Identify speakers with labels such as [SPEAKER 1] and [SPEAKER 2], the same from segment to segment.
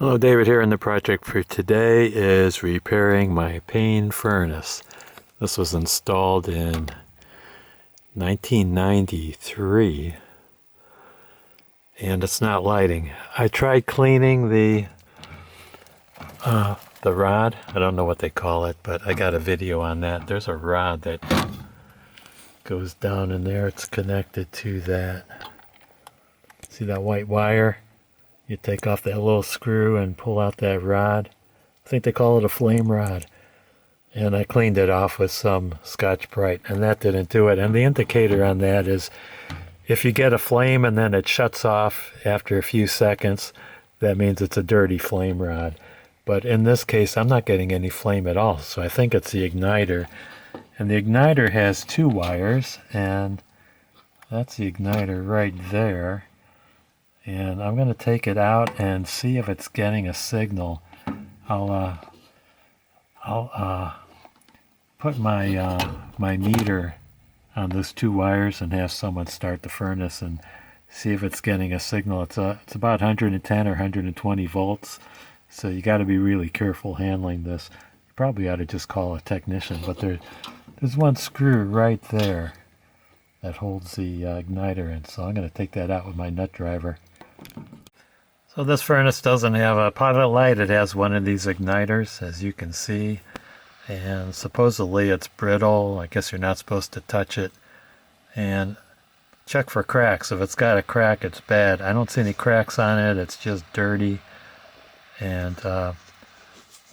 [SPEAKER 1] Hello, David here, and the project for today is repairing my Payne furnace. This was installed in 1993 and it's not lighting. I tried cleaning the rod. I don't know what they call it, but I got a video on that. There's a rod that goes down in there. It's connected to that. See that white wire? You take off that little screw and pull out that rod. I think they call it a flame rod. And I cleaned it off with some Scotch-Brite, and that didn't do it. And the indicator on that is if you get a flame and then it shuts off after a few seconds, that means it's a dirty flame rod. But in this case, I'm not getting any flame at all, so I think it's the igniter. And the igniter has two wires, and that's the igniter right there. And I'm going to take it out and see if it's getting a signal. I'll put my meter on those two wires and have someone start the furnace and see if it's getting a signal. It's about 110 or 120 volts, so you got to be really careful handling this. You probably ought to just call a technician, but there's one screw right there that holds the igniter in, so I'm going to take that out with my nut driver. So this furnace doesn't have a pilot light. It has one of these igniters, as you can see, and supposedly it's brittle. I guess you're not supposed to touch it. And check for cracks. If it's got a crack, it's bad. I don't see any cracks on it. It's just dirty. And let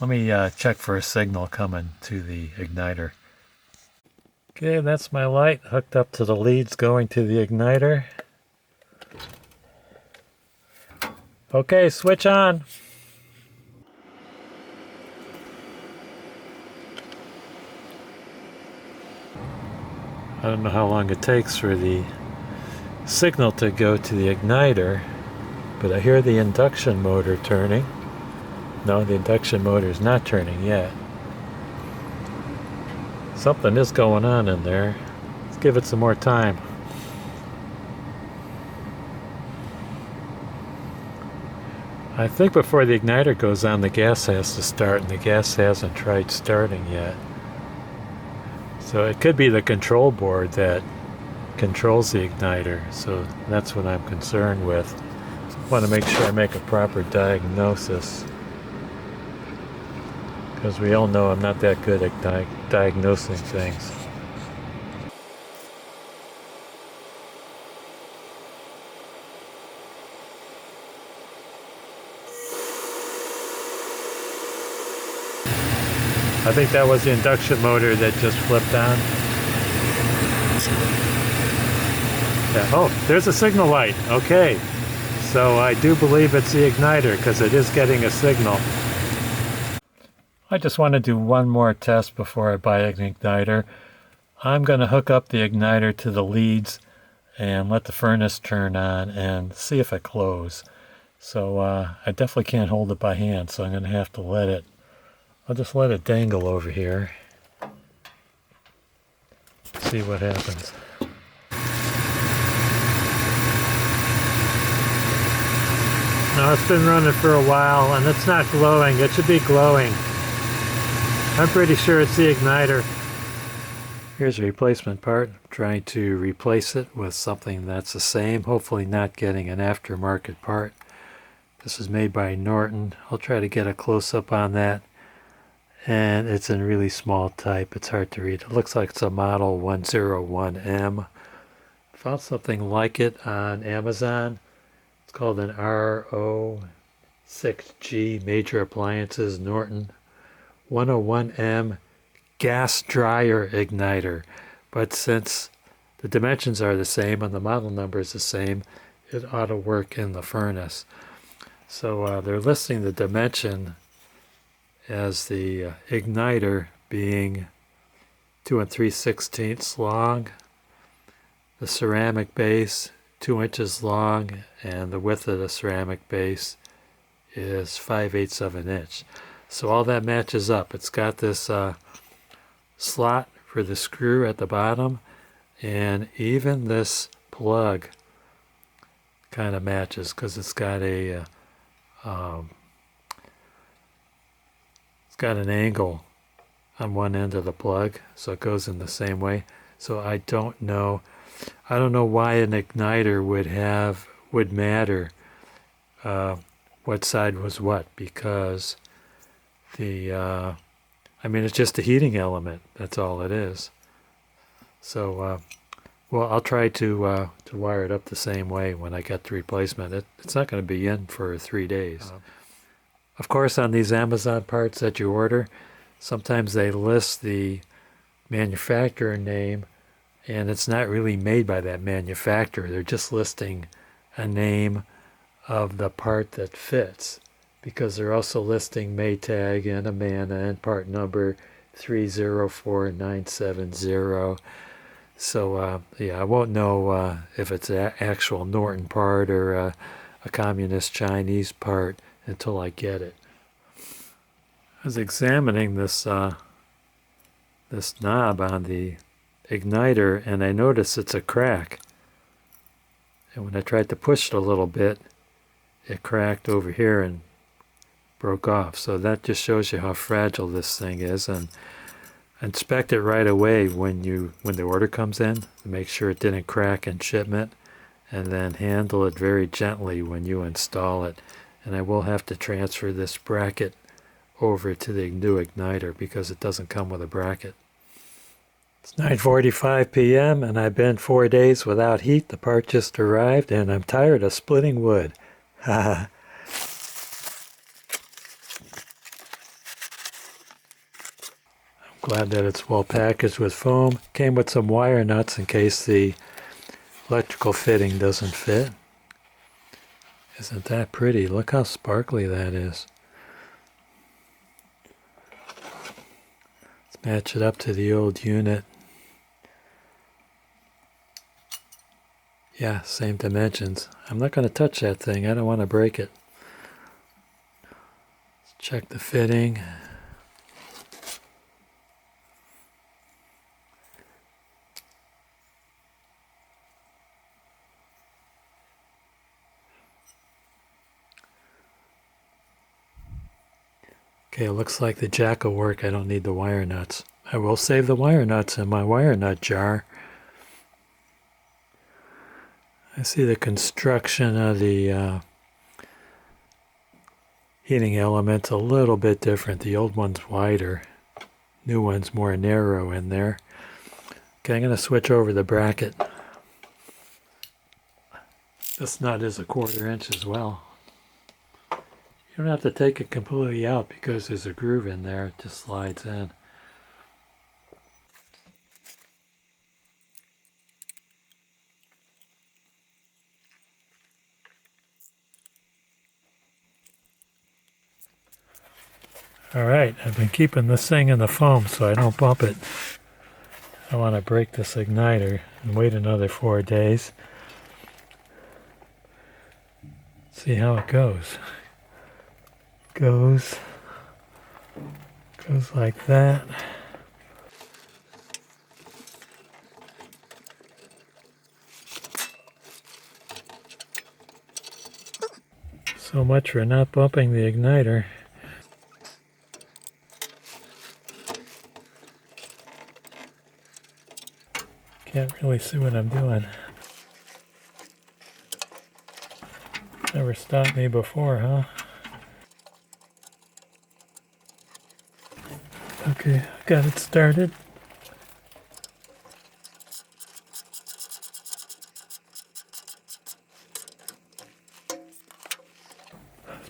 [SPEAKER 1] me check for a signal coming to the igniter. Okay, that's my light hooked up to the leads going to the igniter. Okay, switch on. I don't know how long it takes for the signal to go to the igniter, but I hear the induction motor turning. No, the induction motor is not turning yet. Something is going on in there. Let's give it some more time. I think before the igniter goes on, the gas has to start, and the gas hasn't tried starting yet. So it could be the control board that controls the igniter, so that's what I'm concerned with. I want to make sure I make a proper diagnosis, because we all know I'm not that good at diagnosing things. I think that was the induction motor that just flipped on. Yeah. Oh, there's a signal light. Okay. So I do believe it's the igniter because it is getting a signal. I just want to do one more test before I buy an igniter. I'm going to hook up the igniter to the leads and let the furnace turn on and see if it closes. So I definitely can't hold it by hand, so I'm going to have to I'll just let it dangle over here. See what happens. Now it's been running for a while and it's not glowing. It should be glowing. I'm pretty sure it's the igniter. Here's a replacement part. I'm trying to replace it with something that's the same, hopefully not getting an aftermarket part. This is made by Norton. I'll try to get a close-up on that. And it's in really small type. It's hard to read. It looks like it's a model 101M. Found something like it on Amazon. It's called an RO6G Major Appliances Norton 101M gas dryer igniter. But since the dimensions are the same and the model number is the same, it ought to work in the furnace. So they're listing the dimension as the igniter being 2 3/16 long, the ceramic base 2 inches long, and the width of the ceramic base is 5/8 of an inch. So all that matches up. It's got this slot for the screw at the bottom, and even this plug kind of matches because it's got a got an angle on one end of the plug, so it goes in the same way. So I don't know why an igniter would matter what side was what, because I mean, it's just a heating element. That's all it is. So, well, I'll try to wire it up the same way when I get the replacement. It's not going to be in for 3 days. Of course, on these Amazon parts that you order, sometimes they list the manufacturer name, and it's not really made by that manufacturer. They're just listing a name of the part that fits, because they're also listing Maytag and Amana and part number 304970. So yeah, I won't know if it's an actual Norton part or a communist Chinese part until I get it. I was examining this this knob on the igniter, and I noticed it's a crack. And when I tried to push it a little bit, it cracked over here and broke off. So that just shows you how fragile this thing is. And inspect it right away when the order comes in to make sure it didn't crack in shipment, and then handle it very gently when you install it. And I will have to transfer this bracket over to the new igniter because it doesn't come with a bracket. It's 9:45 p.m. and I've been 4 days without heat. The part just arrived and I'm tired of splitting wood. I'm glad that it's well packaged with foam. Came with some wire nuts in case the electrical fitting doesn't fit. Isn't that pretty? Look how sparkly that is. Let's match it up to the old unit. Yeah, same dimensions. I'm not going to touch that thing. I don't want to break it. Let's check the fitting. Okay, it looks like the jack will work. I don't need the wire nuts. I will save the wire nuts in my wire nut jar. I see the construction of the heating element's a little bit different. The old one's wider. New one's more narrow in there. Okay, I'm going to switch over the bracket. This nut is 1/4 inch as well. You don't have to take it completely out because there's a groove in there. It just slides in. Alright, I've been keeping this thing in the foam so I don't bump it. I want to break this igniter and wait another 4 days. See how it goes. Goes like that. So much for not bumping the igniter. Can't really see what I'm doing. Never stopped me before, huh? Okay, got it started.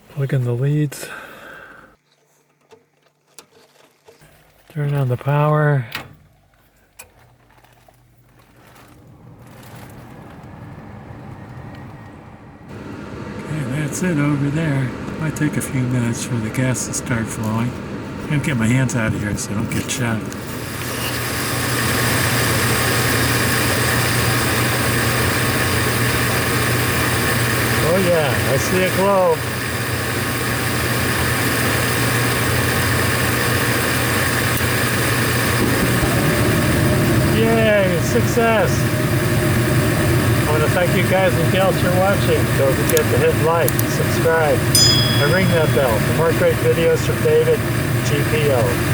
[SPEAKER 1] Plug in the leads. Turn on the power. That's it over there. Might take a few minutes for the gas to start flowing. I'm gonna get my hands out of here so I don't get shocked. Oh yeah, I see it glow. Yay, success! I want to thank you guys and gals for watching. Don't forget to hit like, subscribe, and ring that bell for more great videos from David
[SPEAKER 2] davidgpo.